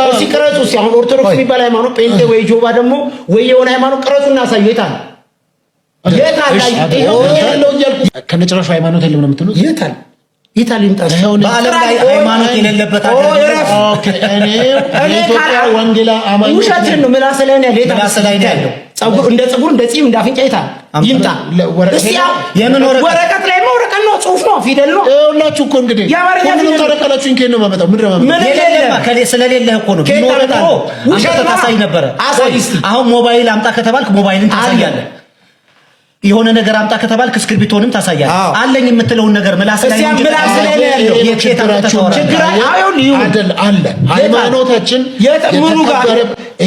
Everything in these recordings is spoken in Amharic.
እስቲ ቀረጹ ሲሆን ኦርቶዶክስ የሚባል ሃይማኖት ጴንጤ ወይ ጆባ ደግሞ ወይ የሆነ ሃይማኖት ቀረጹና ሳይየታል የታል ይሄው ያለው ይልኩ ከነጭራሹ ሃይማኖት የለም ነው የምትሉት? የታል ይንጣስ በዓለም ላይ ሃይማኖት የሌለበት ሀገር ኦኬ እኔ ኢትዮጵያ ወንጌላ አማኝ ውሸትን ነው ምላስ ላይ ነው ያለው ጸጉር እንደ ጺም እንደ አፍንጫ ይታል ይምጣ የምን ወረቀት ላይ ወረቀት ነው ጽሁፍ ነው ፊደል ነው ሁላችሁ እኮ እንግዲህ ሁሉንም ተረቀላችሁ እንከን ነው ማመጣው ምድረ ማመጣው ስለሌለ እኮ ነው ቢኖርጣው አንተ ታሳይ ነበር አሁን ሞባይል አምጣ ከተባልክ ሞባይልን ታሳያለህ የሆነ ነገር አምጣ ከተባልክ እስክሪብቶንም ታሳያለህ አለኝ የምትለውን ነገር ምላስ ላይ ያለው የከታተው ችግር አይደል አለ ሃይማኖታችን የጠሙኑ ጋር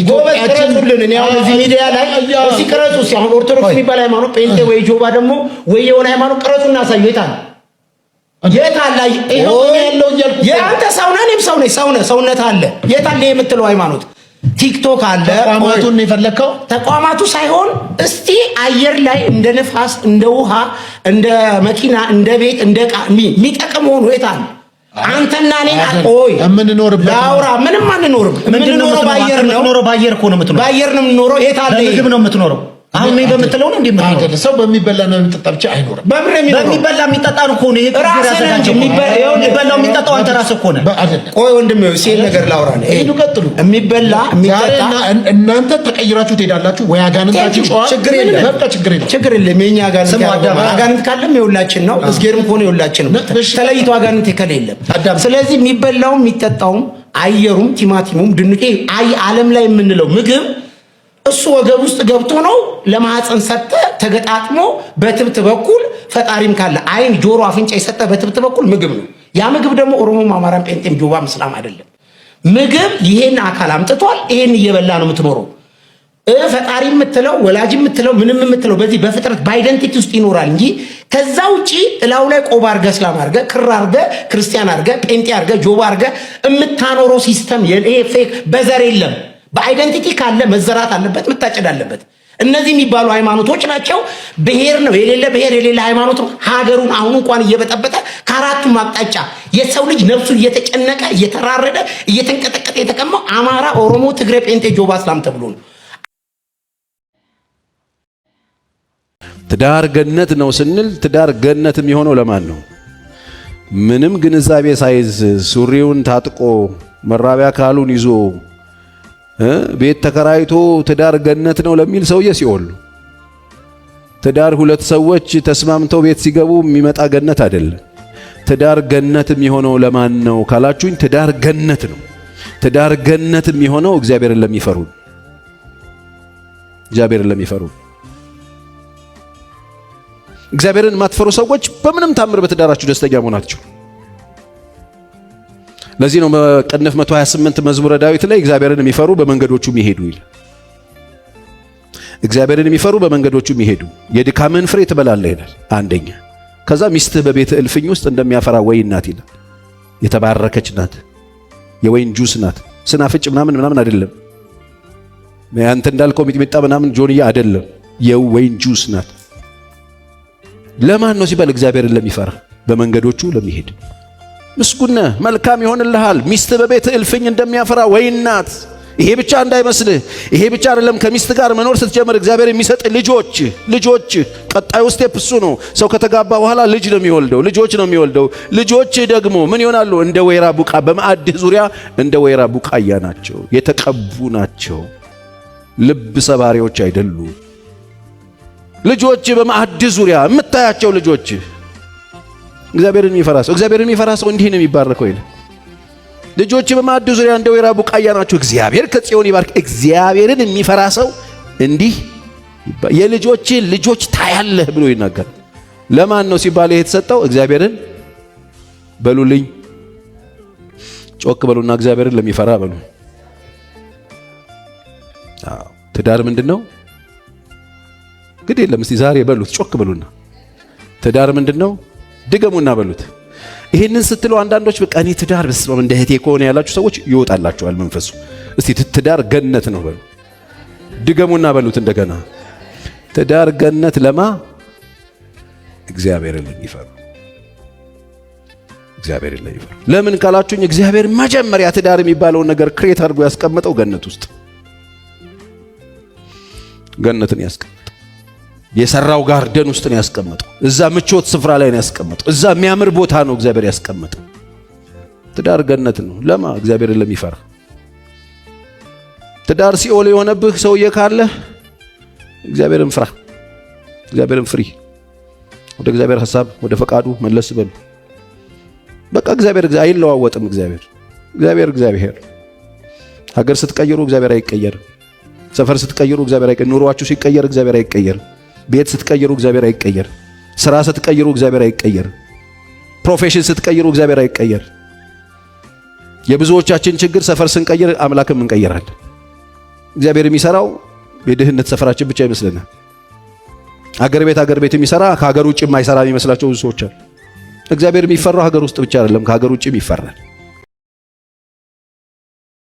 ጎበጥረቱልን እኔ አሁን እዚህ ሚዲያ ላይ እዚህ ቀረጹ ሲሆን ኦርቶዶክስ የሚባል ሃይማኖት ጴንጤ ወይ ጆባ ደግሞ ወይ የሆነ ሃይማኖት ቀረጹና ሳይየታል የታል ይሄው ያለው ይልኩ ያንተ ሰውነህ እኔም ሰውነት አለ የታል የምትለው ሃይማኖት ቲክቶክ አለ ተቋማቱን የፈለከው ተቋማቱ ሳይሆን እስቲ አየር ላይ እንደ ንፋስ እንደ ውሃ እንደ መኪና እንደ ቤት እንደ ቃ የሚጠቅም ሆኖ የታል አንተና እኔ ቆይ የምንኖርበት ላውራ ምንም አንኖርም የምንኖረው ባየር ነው ባየር እኮ ነው የምትኖረው ባየር ነው የምንኖረው የታል ምግብ ነው የምትኖረው አሁን ነው በመተለው ነው እንደምትኖር ሰው በሚበላ ነው የሚጠጣ ብቻ አይኖርም በሚበላ የሚጠጣ ነው እኮ ነው ይሄ ራስህ የሚበላው የሚጠጣው አንተ ራስህ እኮ ነህ ቆይ ወንድሜ ሲል ነገር ላውራ ነው ይሄዱ ቀጥሉ የሚበላ የሚጠጣ እናንተ ተቀይራችሁ ትሄዳላችሁ ወይ አጋንንታችሁ ችግር የለም በቃ ችግር የለም የኛ አጋንንት ካለም የሁላችን ነው እስጌርም ከሆነ የሁላችን ነው ተለይቶ አጋንንት የለም ስለዚህ የሚበላው የሚጠጣው አየሩም ቲማቲሙም ድንቄ ዓለም ላይ የምንለው ምግብ እሱ ወገብ ውስጥ ገብቶ ነው ለማህፀን ሰጠ ተገጣጥሞ በትብት በኩል ፈጣሪም ካለ አይን ጆሮ አፍንጫ የሰጠ በትብት በኩል ምግብ ነው ያ ምግብ ደግሞ ኦሮሞም አማራም ጴንጤም ጆባም እስላም አይደለም ምግብ ይሄን አካል አምጥቷል ይሄን እየበላ ነው የምትኖረው ፈጣሪ የምትለው ወላጅ የምትለው ምንም የምትለው በዚህ በፍጥረት በአይደንቲቲ ውስጥ ይኖራል እንጂ ከዛ ውጪ እላው ላይ ቆባ አርገ እስላም አርገ ክር አርገ ክርስቲያን አርገ ጴንጤ አርገ ጆባ አርገ የምታኖረው ሲስተም ይሄ ፌክ በዘር የለም በአይደንቲቲ ካለ መዘራት አለበት መታጨድ አለበት እነዚህ የሚባሉ ሃይማኖቶች ናቸው ብሄር ነው የሌለ ብሄር የሌለ ሃይማኖት ሀገሩን አሁን እንኳን እየበጠበጠ ከአራቱ ማቅጣጫ የሰው ልጅ ነፍሱ እየተጨነቀ እየተራረደ እየተንቀጠቀጠ የተቀመው አማራ ኦሮሞ ትግሬ ጴንጤ ጆባ እስላም ተብሎ ነው ትዳር ገነት ነው ስንል ትዳር ገነት የሚሆነው ለማን ነው ምንም ግንዛቤ ሳይዝ ሱሪውን ታጥቆ መራቢያ ካሉን ይዞ ቤት ተከራይቶ ትዳር ገነት ነው ለሚል ሰውዬ ሲኦል ትዳር ሁለት ሰዎች ተስማምተው ቤት ሲገቡ የሚመጣ ገነት አይደለም ትዳር ገነት የሚሆነው ለማን ነው ካላችሁኝ ትዳር ገነት ነው ትዳር ገነት የሚሆነው እግዚአብሔርን ለሚፈሩ እግዚአብሔርን የማትፈሩ ሰዎች በምንም ታምር በትዳራችሁ ደስተኛ መሆናችሁ ለዚህ ነው በቅንፍ 128 መዝሙረ ዳዊት ላይ እግዚአብሔርን የሚፈሩ በመንገዶቹ ይሄዱ ይላል እግዚአብሔርን የሚፈሩ በመንገዶቹ ይሄዱ የድካምን ፍሬ ትበላለህ ይላል አንደኛ ከዛ ሚስትህ በቤት እልፍኝ ውስጥ እንደሚያፈራ ወይን ናት ይላል የተባረከች ናት የወይን ጁስ ናት ስናፍጭ ምናምን አይደለም አንተ እንዳልከው ሚጥሚጣ ምናምን ጆንያ አይደለም የወይን ጁስ ናት ለማን ነው ሲባል እግዚአብሔርን ለሚፈራ በመንገዶቹ ለሚሄድ ምስጉነ መልካም ይሆንልሃል ሚስት በቤት እልፍኝ እንደሚያፈራ ወይን ናት ይሄ ብቻ እንዳይመስልህ ይሄ ብቻ አይደለም ከሚስት ጋር መኖር ስትጀምር እግዚአብሔር የሚሰጥ ልጆች ቀጣዩ ስቴፕ እሱ ነው ሰው ከተጋባ በኋላ ልጅ ነው የሚወልደው ልጆች ደግሞ ምን ይሆናሉ እንደ ወይራ ቡቃ በማዕድ ዙሪያ እንደ ወይራ ቡቃያ ናቸው የተቀቡ ናቸው ልብ ሰባሪዎች አይደሉም ልጆች በማዕድ ዙሪያ የምታያቸው ልጆች እግዚአብሔርን የሚፈራ ሰው እንዲህ ነው የሚባረከው ይላል ልጆች በማዕድ ዙሪያ እንደ ወይራ ቡቃያ ናቸው እግዚአብሔር ከጽዮን ይባርክ እግዚአብሔርን የሚፈራ ሰው እንዲህ ልጆች ታያለህ ብሎ ይናገራል ለማን ነው ሲባል ይሄ የተሰጠው እግዚአብሔርን በሉልኝ ጮክ በሉና እግዚአብሔርን ለሚፈራ በሉ ትዳር ምንድነው ግድ የለም እስቲ ዛሬ በሉት ጮክ በሉና ትዳር ምንድነው ድገሙና በሉት ይሄንን ስትሉ አንዳንዶች በቃ እኔ ትዳር በስመም እንደ እህቴ ከሆነ ያላችሁ ሰዎች ይወጣላችኋል መንፈሱ እስቲ ትዳር ገነት ነው በሉ ድገሙና በሉት እንደገና ትዳር ገነት ለማ እግዚአብሔርን ለሚፈሩ እግዚአብሔር ላይ ይፈራ። ለምን ካላችሁኝ እግዚአብሔር መጀመሪያ ትዳር የሚባለውን ነገር ክሬት አድርጎ ያስቀመጠው ገነት ውስጥ ገነትን ያስቀመጠው የሰራው ጋርደን ውስጥ ነው ያስቀመጠው። እዛ ምቾት ስፍራ ላይ ነው ያስቀመጠው። እዛ የሚያምር ቦታ ነው እግዚአብሔር ያስቀመጠው። ትዳር ገነት ነው ለማ እግዚአብሔርን ለሚፈራ። ትዳር ሲኦል የሆነብህ ሰውዬ ካለ እግዚአብሔርን ፍራ፣ እግዚአብሔርን ፍሪ። ወደ እግዚአብሔር ሐሳብ ወደ ፈቃዱ መለስ በሉ። በቃ እግዚአብሔር አይለዋወጥም። እግዚአብሔር ሀገር ስትቀይሩ እግዚአብሔር አይቀየርም። ሰፈር ስትቀይሩ እግዚአብሔር አይቀየርም። ኑሯችሁ ሲቀየር እግዚአብሔር አይቀየርም። ቤት ስትቀይሩ እግዚአብሔር አይቀየርም። ስራ ስትቀይሩ እግዚአብሔር አይቀየርም። ፕሮፌሽን ስትቀይሩ እግዚአብሔር አይቀየርም። የብዙዎቻችን ችግር ሰፈር ስንቀይር አምላክም እንቀይራለን። እግዚአብሔር የሚሰራው የድህነት ሰፈራችን ብቻ ይመስለናል። አገር ቤት የሚሰራ ከሀገር ውጭ የማይሰራ የሚመስላቸው ብዙ ሰዎች አሉ። እግዚአብሔር የሚፈራው ሀገር ውስጥ ብቻ አይደለም፣ ከሀገር ውጭም ይፈራል።